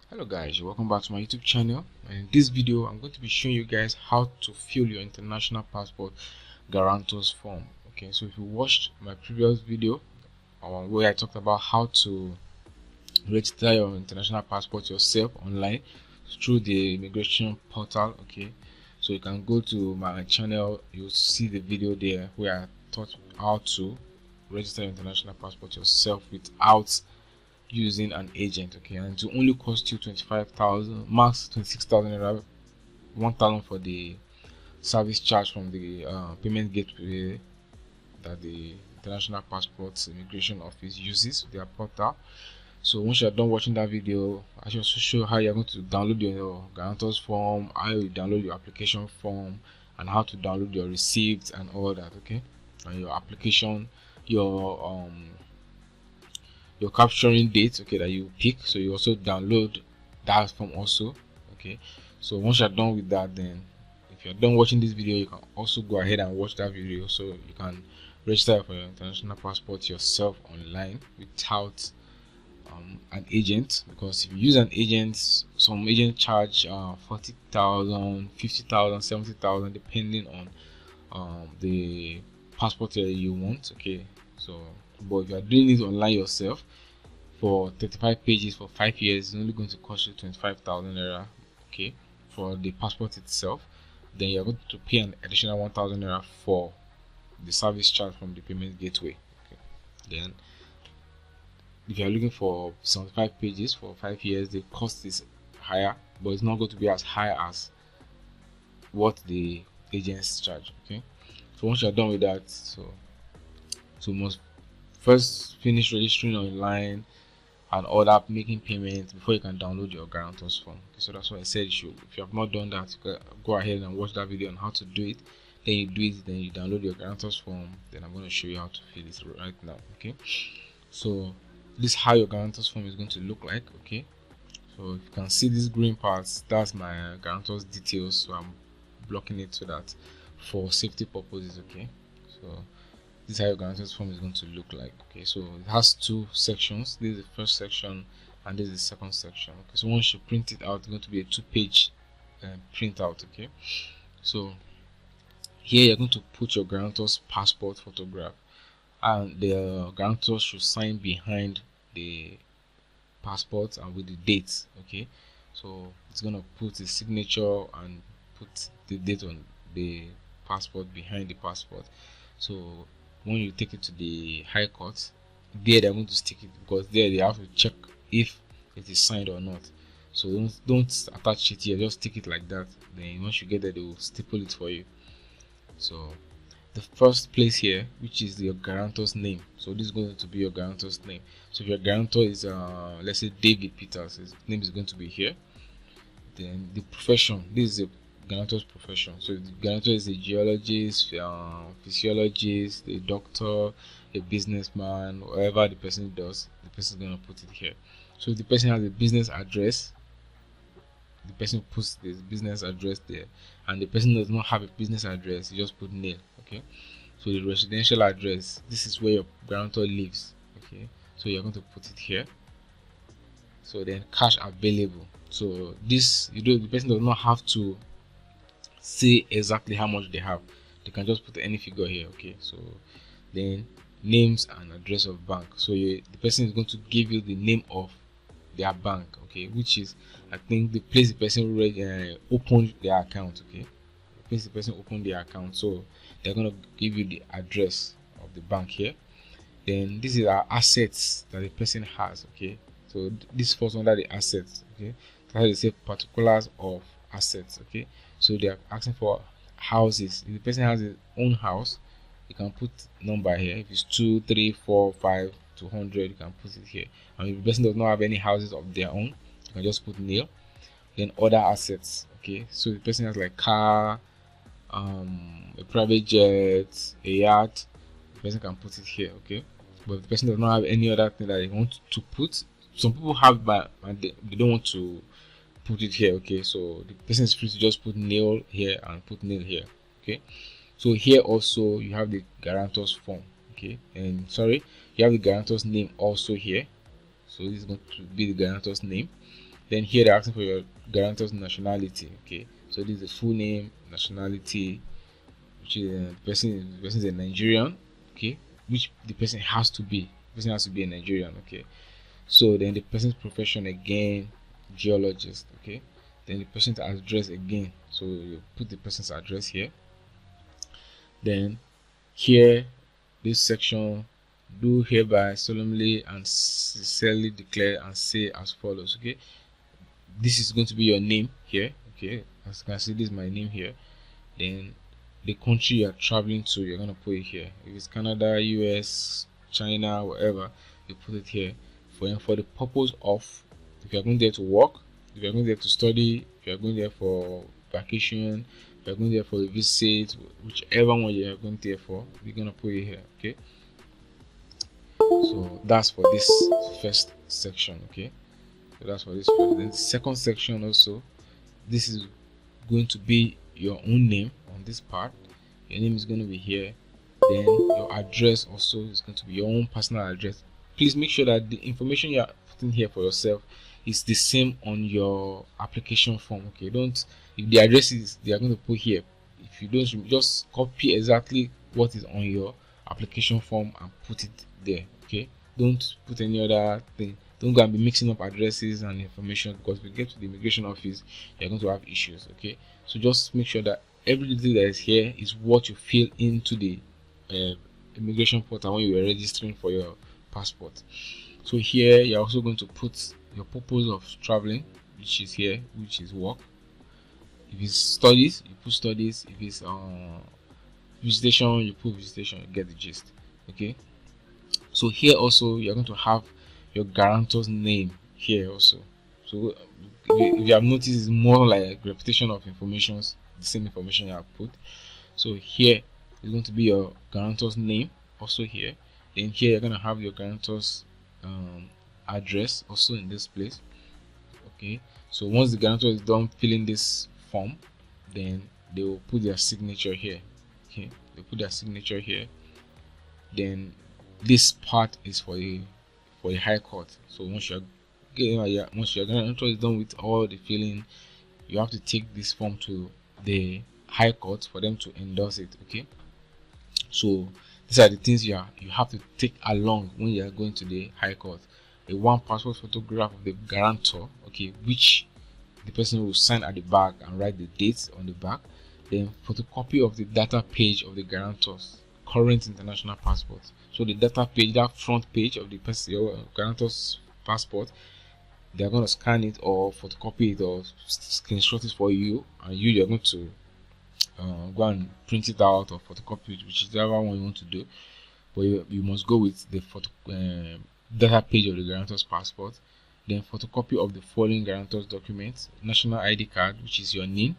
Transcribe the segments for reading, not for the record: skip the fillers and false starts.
Hello guys, welcome back to my YouTube channel, and in this video I'm going to be showing you guys how to fill your international passport guarantors form. Okay, so if you watched my previous video where I talked about how to register your international passport yourself online through the immigration portal, okay, so you can go to my channel, you'll see the video there where I taught how to register your international passport yourself without using an agent, okay, and it will only cost you 25,000, max 26,000 naira, 1,000 for the service charge from the payment gateway that the international passports immigration office uses, their portal. So once you're done watching that video, I should also show how you're going to download your guarantors form, how you download your application form, and how to download your receipts and all that, okay, and your application, your capturing date, okay, that you pick. So you also download that form also, okay. So once you're done with that, then if you're done watching this video, you can also go ahead and watch that video so you can register for your international passport yourself online without an agent. Because if you use an agent, some agent charge 40,000, 50,000, 70,000 depending on the passport you want, okay. So but if you are doing it online yourself for 35 pages for 5 years, it's only going to cost you 25,000 naira, okay, for the passport itself. Then you're going to pay an additional 1,000 naira for the service charge from the payment gateway, okay. Then if you're looking for 75 pages for 5 years, the cost is higher, but it's not going to be as high as what the agents charge, okay. So once you're done with that, so you must first finish registering online and all that, making payments before you can download your guarantors form, okay. So that's why I said if you have not done that, you can go ahead and watch that video on how to do it. Then you do it, then you download your guarantors form. Then I'm going to show you how to fill it right now, okay. So this is how your guarantors form is going to look like, okay. So if you can see these green parts, that's my guarantors details, so I'm blocking it so that for safety purposes, okay. So this is how your guarantors form is going to look like, okay. So it has two sections. This is the first section and this is the second section, okay. So once you print it out, it's going to be a 2-page printout, okay. So here you're going to put your guarantor's passport photograph, and the guarantor should sign behind the passport and with the dates, okay. So it's going to put the signature and put the date on the passport behind the passport. So when you take it to the high court, there they're going to stick it, because there they have to check if it is signed or not. So don't attach it here, just stick it like that. Then once you get there, they will staple it for you. So the first place here, which is your guarantor's name, so this is going to be your guarantor's name. So if your guarantor is let's say David Peters, his name is going to be here. Then the profession, this is a guarantor's profession. So the guarantor is a geologist, physiologist, a doctor, a businessman, whatever the person does, the person is going to put it here. So if the person has a business address, the person puts the business address there, and the person does not have a business address, you just put nil, okay. So the residential address, this is where your guarantor lives, okay, so you're going to put it here. So then cash available, so this, the person does not have to say exactly how much they have, they can just put any figure here, okay. So then names and address of bank, so the person is going to give you the name of their bank, okay, which is, I think, the place the person already opened their account, okay, the place the person opened their account. So they're going to give you the address of the bank here. Then this is our assets that the person has, okay. So this falls under the assets, okay. So they say particulars of assets, okay. So they are asking for houses. If the person has his own house, you can put number here. If it's 2, 3, 4, 5 to 100, you can put it here. And if the person does not have any houses of their own, you can just put nil. Then other assets, okay. So the person has like car, a private jet, a yacht, the person can put it here, okay. But if the person does not have any other thing that they want to put, some people have, but they don't want to put it here, okay. So the person is free to just put nil here and put nil here, okay. So here also you have the guarantor's form, okay, and sorry, you have the guarantor's name also here. So this is going to be the guarantor's name. Then here they're asking for your guarantor's nationality. Okay, so this is the full name, nationality, which is the person is a Nigerian. Okay, which the person has to be. The person has to be a Nigerian. Okay, so then the person's profession again, geologist. Okay, then the person's address again. So you put the person's address here. Then here, this section, do hereby solemnly and sincerely declare and say as follows. Okay, this is going to be your name here. Okay, as you can see, this is my name here. Then the country you are traveling to, you're going to put it here. If it's Canada, US, China, whatever, you put it here for the purpose of, if you're going there to work, if you're going there to study, if you're going there for vacation, if you're going there for a visit, whichever one you're going there for, we're going to put it here. Okay, so that's for this first section. Okay, so that's for this first. Then the second section also, this is going to be your own name. On this part, your name is going to be here. Then your address also is going to be your own personal address. Please make sure that the information you are putting here for yourself is the same on your application form. Okay, don't, if the address is they are going to put here, if you don't, just copy exactly what is on your application form and put it there. Okay, don't put any other thing. Don't go and be mixing up addresses and information, because if you get to the immigration office, you're going to have issues. Okay, so just make sure that every detail that is here is what you fill into the immigration portal when you were registering for your passport. So here you're also going to put your purpose of traveling, which is here, which is work. If it's studies, you put studies. If it's visitation, you put visitation. You get the gist. Okay, so here also you're going to have your guarantor's name here also. So if you have noticed, it's more like a repetition of information, the same information you have put. So here is going to be your guarantor's name also here. Then here you're going to have your guarantor's address also in this place. Okay, so once the guarantor is done filling this form, then they will put their signature here. Okay, they put their signature here. Then this part is for the high court. So once your guarantor is done with all the filling, you have to take this form to the high court for them to endorse it. Okay, so these are the things you have to take along when you are going to the high court. A one passport photograph of the guarantor, okay, which the person will sign at the back and write the dates on the back. Then photocopy of the data page of the guarantor's current international passport. So the data page, that front page of the person, guarantor's passport, they are going to scan it or photocopy it or screenshot it for you, and you're going to go and print it out or photocopy it, whichever one you want to do. But you must go with the data page of the guarantor's passport. Then photocopy of the following guarantor's documents: national ID card, which is your name,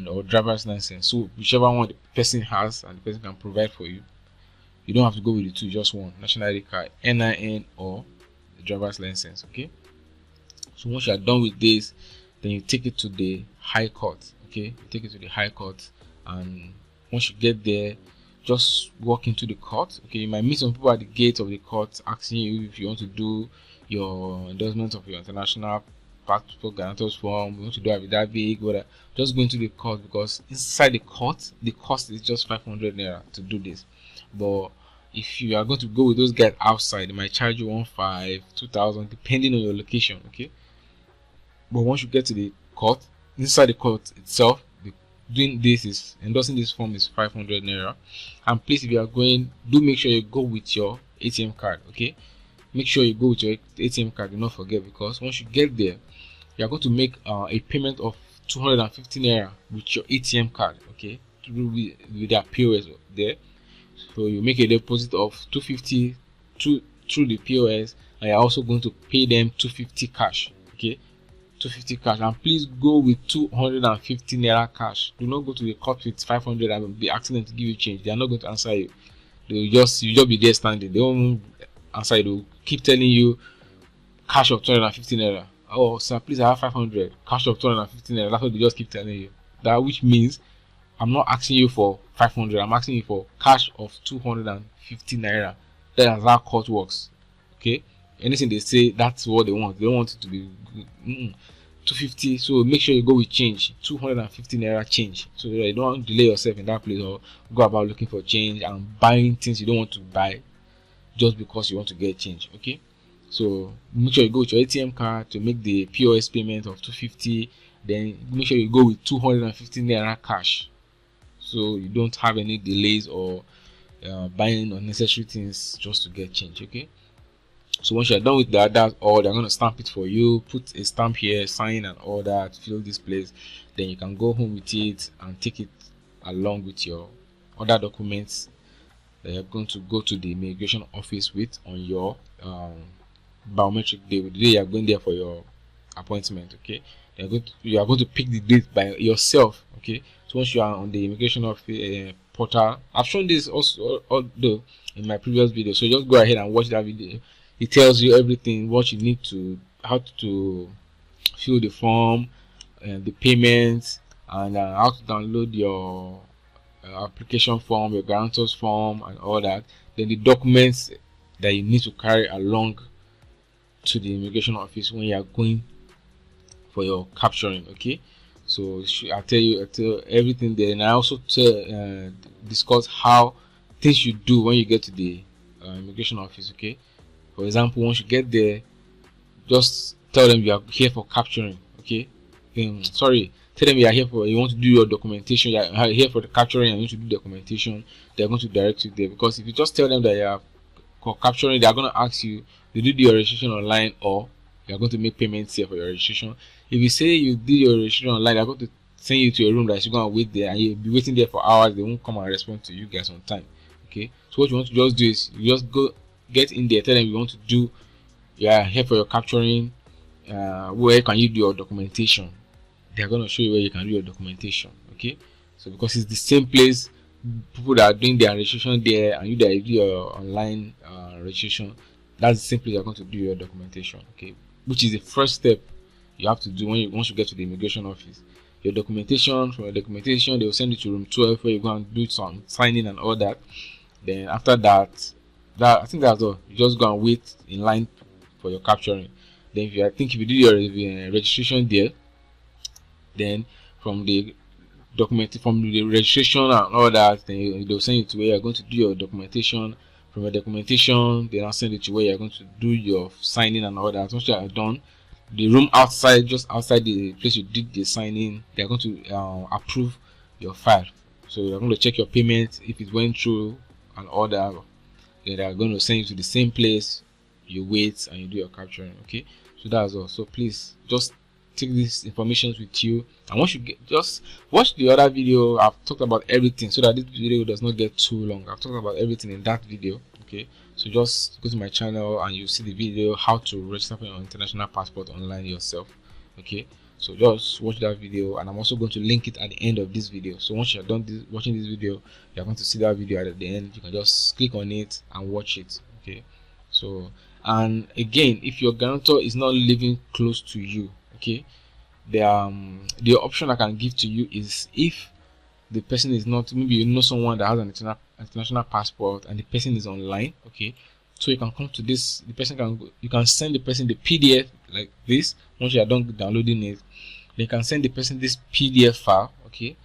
or driver's license. So whichever one the person has and the person can provide for you. You don't have to go with the two, just one: national ID card, NIN, or the driver's license. Okay, so once you are done with this, then you take it to the high court. Okay, you take it to the high court, and once you get there, just walk into the court. Okay, you might meet some people at the gate of the court asking you if you want to do your endorsement of your international passport guarantors form, you want to do affidavit, whatever. Just go into the court, because inside the court, the cost is just 500 naira to do this. But if you are going to go with those guys outside, they might charge you 1,500, 2,000, depending on your location. Okay, but once you get to the court, inside the court itself, doing this is endorsing this form is 500 naira. And please, if you are going, do make sure you go with your ATM card. Okay, make sure you go with your ATM card. Do not forget, because once you get there, you are going to make a payment of 250 naira with your ATM card. Okay, with their POS there. So you make a deposit of 250 through the POS, and you're also going to pay them 250 cash. Okay, 250 cash. And please go with 250 naira cash. Do not go to the court with 500 and be asking them to give you change. They are not going to answer you. You just be there standing. They won't answer you. They will keep telling you cash of 250 naira. Oh sir, please, I have 500, cash of 250 naira. That's what they just keep telling you. That which means I'm not asking you for 500, I'm asking you for cash of 250 naira. That's how court works. Okay, anything they say, that's what they want. They don't want it to be 250. So make sure you go with change, 250 naira change, so that you don't delay yourself in that place or go about looking for change and buying things you don't want to buy just because you want to get change. Okay, so make sure you go with your ATM card to make the POS payment of 250. Then make sure you go with 250 naira cash, so you don't have any delays or buying unnecessary things just to get change. Okay, so once you're done with that, that's all. They're going to stamp it for you, put a stamp here, sign and all that, fill this place. Then you can go home with it and take it along with your other documents that you're going to go to the immigration office with on your biometric day, the day you're going there for your appointment. Okay, you are going to pick the date by yourself. Okay, so once you are on the immigration office portal, I've shown this also although in my previous video, so just go ahead and watch that video. It tells you everything, what you need to, how to fill the form, the payments, and how to download your application form, your guarantor's form, and all that. Then the documents that you need to carry along to the immigration office when you are going for your capturing. Okay, so I tell everything there, and I also discuss how things you do when you get to the immigration office. Okay, for example, once you get there, just tell them you are here for capturing. Okay, tell them you are here for, you want to do your documentation. You are here for the capturing and you want to do documentation. They are going to direct you there, because if you just tell them that you are for capturing, they are going to ask you to do your registration online, or you are going to make payments here for your registration. If you say you did your registration online, they are going to send you to a room that you're going to wait there, and you'll be waiting there for hours. They won't come and respond to you guys on time. Okay, so what you want to just do is you just go get in there, tell them you want to do, you are here for your capturing, where can you do your documentation. They are going to show you where you can do your documentation. Okay, so because it's the same place, people that are doing their registration there and you that do your online registration, that's the same place you're going to do your documentation. Okay, which is the first step you have to do once you get to the immigration office. Your documentation, from your documentation they will send you to room 12 where you go and do some signing and all that. Then after that I think that's all. You just go and wait in line for your capturing. Then if you do your registration there, then from the registration and all that, then they'll send you to where you're going to do your documentation. From your documentation, they now send it to where you're going to do your signing and all that. Once you are done, the room outside, just outside the place you did the signing, they're going to approve your file. So they're going to check your payment if it went through and all that. Then they are going to send you to the same place. You wait and you do your capturing. Okay, so that's all. So please just take these information with you, and once you just watch the other video. I've talked about everything so that this video does not get too long. I've talked about everything in that video. Okay, so just go to my channel and you see the video how to register for your international passport online yourself. Okay, so just watch that video, and I'm also going to link it at the end of this video. So once you're done watching this video, you're going to see that video at the end. You can just click on it and watch it. Okay, so, and again, if your guarantor is not living close to you, okay, the option I can give to you is, if the person is not, maybe you know someone that has an international passport and the person is online, okay, so you can come to this, you can send the person the PDF like this. Once you are done downloading it, they can send the person this PDF file. Okay,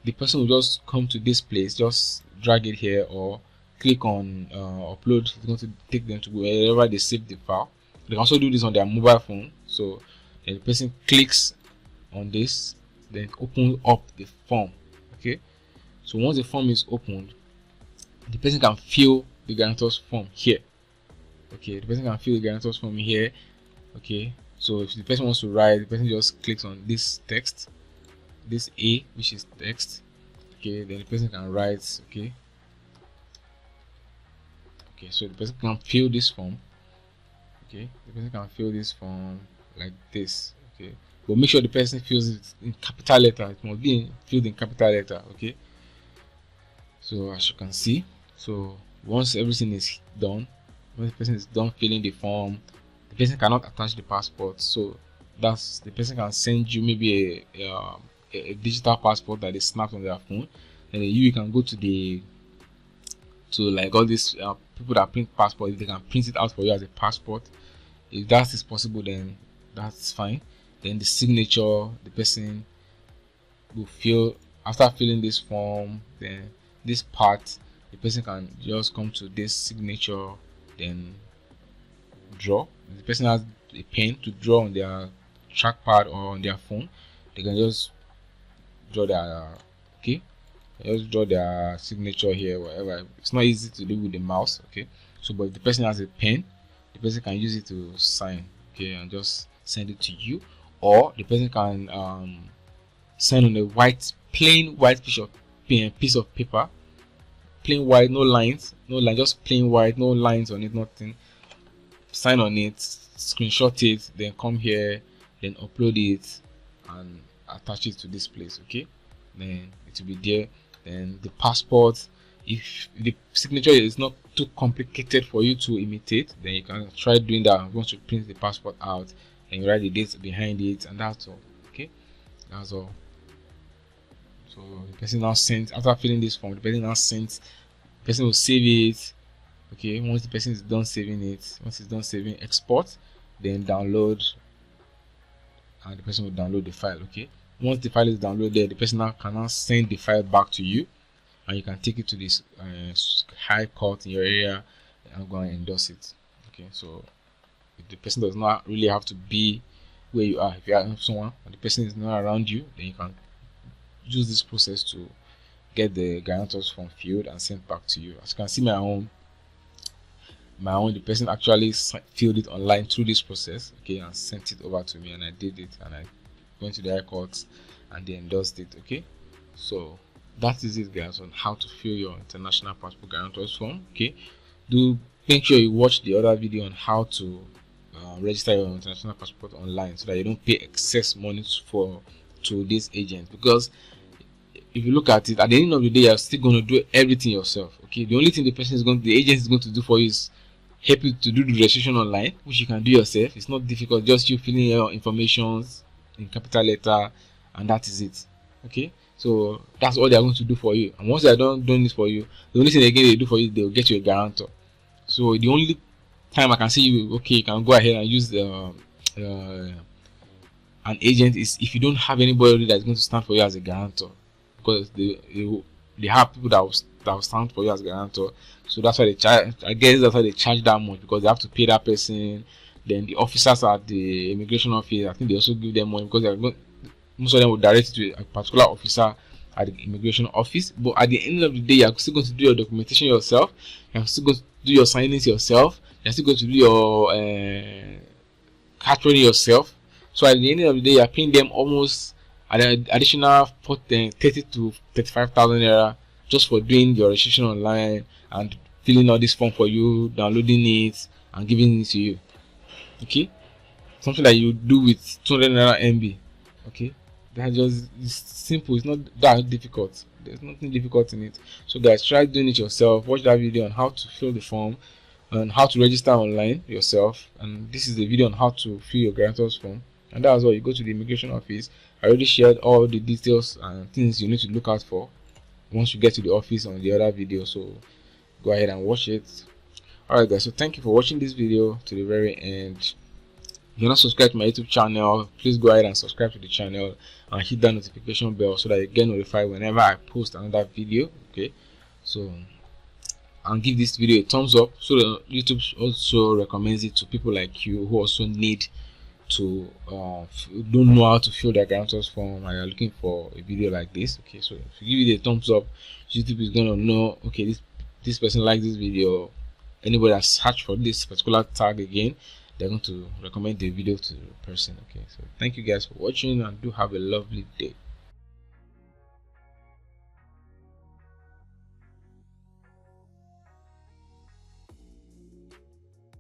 the person will just come to this place, just drag it here or click on upload. It's going to take them to wherever they save the file. They can also do this on their mobile phone. So the person clicks on this, then open up the form. Okay, so once the form is opened, the person can fill the guarantor's form here. Okay, the person can fill the guarantor's form here. Okay, so if the person wants to write, the person just clicks on this text, this A, which is text. Okay, then the person can write. Okay, so the person can fill this form. Okay, the person can fill this form like this. Okay, but make sure the person fills it in capital letter. It must be filled in capital letter. Okay, so as you can see, so once everything is done, once the person is done filling the form, the person cannot attach the passport. So that's, the person can send you maybe a digital passport that they snap on their phone, and then you can go to like all these people that print passport. They can print it out for you as a passport. If that is possible, then that's fine. Then the signature, the person will fill after filling this form. Then this part, the person can just come to this signature, then draw. If the person has a pen to draw on their trackpad or on their phone, they can just draw their okay, just draw their signature here, whatever. It's not easy to do with the mouse, okay. So but if the person has a pen, the person can use it to sign, okay, and just send it to you. Or the person can sign on a plain white piece of paper, plain white, no lines, just plain white, no lines on it, nothing. Sign on it, screenshot it, then come here, then upload it and attach it to this place, okay. Then it will be there. Then the passport, if the signature is not too complicated for you to imitate, then you can try doing that. Once you print the passport out, and you write the dates behind it, and that's all, okay. That's all. So the person now sends, after filling this form, the person will save it, okay. Once the person is done saving it, export, then download, and the person will download the file, okay. Once the file is downloaded, the person now can send the file back to you, and you can take it to this high court in your area and go and endorse it, okay. So if the person does not really have to be where you are, if you are someone and the person is not around you, then you can use this process to get the guarantors form filled and sent back to you. As you can see, my own, the person actually filled it online through this process, okay, and sent it over to me, and I did it, and I went to the high courts and they endorsed it, okay. So that is it, guys, on how to fill your international passport guarantors form, okay. Do make sure you watch the other video on how to register your international passport online, so that you don't pay excess money to this agent. Because if you look at it, at the end of the day, you're still going to do everything yourself, okay. The only thing the agent is going to do for you is help you to do the registration online, which you can do yourself. It's not difficult, just you filling your informations in capital letter, and that is it, okay. So that's all they are going to do for you, and once they are done doing this for you, the only thing again they do for you, they will get you a guarantor. So the only time I can see you, okay, you can go ahead and use an agent is if you don't have anybody that is going to stand for you as a guarantor, because they have people that will stand for you as a guarantor. So that's why they charge. I guess that's why they charge that much, because they have to pay that person. Then the officers at the immigration office, I think they also give them money, because most of them will direct you to a particular officer at the immigration office. But at the end of the day, you're still going to do your documentation yourself. You're still going to do your signings yourself. You're still going to do your capturing yourself. So at the end of the day, you're paying them almost an additional 30 to 35,000 naira just for doing your registration online and filling out this form for you, downloading it and giving it to you, okay. Something that you do with 200 naira MB, okay. That just is simple. It's not that difficult. There's nothing difficult in it. So guys, try doing it yourself. Watch that video on how to fill the form and how to register online yourself, and this is the video on how to fill your guarantor's form. And that's all. You go to the immigration office. I already shared all the details and things you need to look out for once you get to the office on the other video, so go ahead and watch it. Alright guys, so thank you for watching this video to the very end. If you're not subscribed to my YouTube channel, please go ahead and subscribe to the channel and hit that notification bell so that you get notified whenever I post another video, okay. So and give this video a thumbs up, so that YouTube also recommends it to people like you who also need to don't know how to fill their guarantors form and are looking for a video like this, okay. So if you give it a thumbs up, YouTube is gonna know, okay, this person likes this video. Anybody that search for this particular tag again, they're going to recommend the video to the person, okay. So thank you guys for watching, and do have a lovely day.